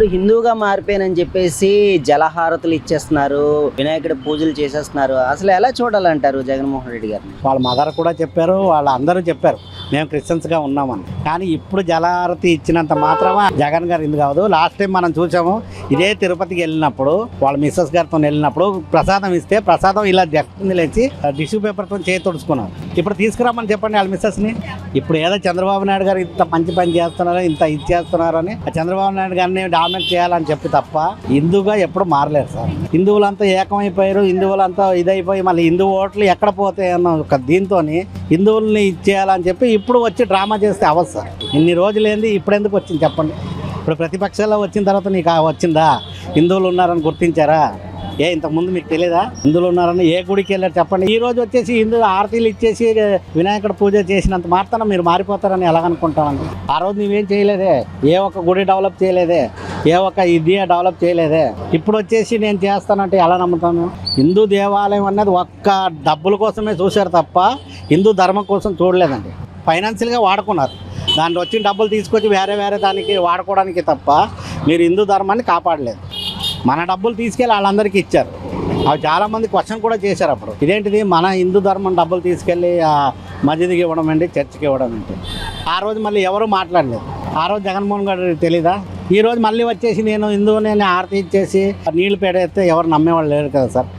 ఇప్పుడు హిందూగా మారిపోయానని చెప్పేసి జలహారతులు ఇచ్చేస్తున్నారు, వినాయకుడి పూజలు చేసేస్తున్నారు. అసలు ఎలా చూడాలంటారు జగన్మోహన్ రెడ్డి గారిని? వాళ్ళ మదర్ కూడా చెప్పారు, వాళ్ళ అందరూ చెప్పారు మేము క్రిస్టియన్స్గా ఉన్నామని. కానీ ఇప్పుడు జలహారతి ఇచ్చినంత మాత్రమే జగన్ గారు ఎందుకు కాదు. లాస్ట్ టైం మనం చూసాము, ఇదే తిరుపతికి వెళ్ళినప్పుడు వాళ్ళ మిస్సెస్ గారితో వెళ్ళినప్పుడు ప్రసాదం ఇస్తే ప్రసాదం ఇలా జగ్గుంది లేచి టిష్యూ పేపర్తో చేతి తుడుచుకున్నారు. ఇప్పుడు తీసుకురామని చెప్పండి వాళ్ళ మిస్సెస్ని. ఇప్పుడు ఏదో చంద్రబాబు నాయుడు గారు ఇంత మంచి పని చేస్తున్నారు, ఇంత ఇది చేస్తున్నారని చంద్రబాబు నాయుడు గారిని డామినేట్ చేయాలని చెప్పి తప్ప హిందూగా ఎప్పుడు మారలేదు సార్. హిందువులంతా ఏకమైపోయారు, హిందువులంతా ఇదైపోయి మళ్ళీ హిందూ ఓట్లు ఎక్కడ పోతాయి అన్న ఒక దీంతో హిందువుల్ని ఇచ్చేయాలని చెప్పి ఇప్పుడు వచ్చి డ్రామా చేస్తే అవ్వదు సార్. ఇన్ని రోజులు ఏంది, ఇప్పుడు ఎందుకు వచ్చింది చెప్పండి? ఇప్పుడు ప్రతిపక్షాల్లో వచ్చిన తర్వాత నీకు వచ్చిందా? హిందువులు ఉన్నారని గుర్తించారా? ఇంతకుముందు మీకు తెలియదా హిందువులు ఉన్నారని? ఏ గుడికి వెళ్ళారు చెప్పండి? ఈ రోజు వచ్చేసి హిందూ ఆరతీలు ఇచ్చేసి వినాయకుడు పూజ చేసినంత మాత్రాన మీరు మారిపోతారని ఎలాగనుకుంటామండి? ఆ రోజు నువ్వేం చేయలేదే, ఏ ఒక్క గుడి డెవలప్ చేయలేదే, ఏ ఒక్క ఇది డెవలప్ చేయలేదే. ఇప్పుడు వచ్చేసి నేను చేస్తానంటే ఎలా నమ్ముతాను? హిందూ దేవాలయం అన్నది ఒక్క డబ్బుల కోసమే చూశారు తప్ప హిందూ ధర్మం కోసం చూడలేదండి. ఫైనాన్షియల్గా వాడుకున్నారు, దాంట్లో వచ్చిన డబ్బులు తీసుకొచ్చి వేరే దానికి వాడుకోవడానికి తప్ప మీరు హిందూ ధర్మాన్ని కాపాడలేదు. మన డబ్బులు తీసుకెళ్ళి వాళ్ళందరికీ ఇచ్చారు. అవి చాలామంది క్వశ్చన్ కూడా చేశారు అప్పుడు, ఇదేంటిది మన హిందూ ధర్మం డబ్బులు తీసుకెళ్ళి మసీదుకి ఇవ్వడం ఏంటి, చర్చికి ఇవ్వడం ఏంటి? ఆ రోజు మళ్ళీ ఎవరు మాట్లాడలేదు. ఆ రోజు జగన్మోహన్ గారు తెలీదా? ఈ రోజు మళ్ళీ వచ్చేసి నేను హిందువుని ఆరతి ఇచ్చేసి నీళ్లు పెడితే ఎవరు నమ్మేవాళ్ళు లేరు కదా సార్.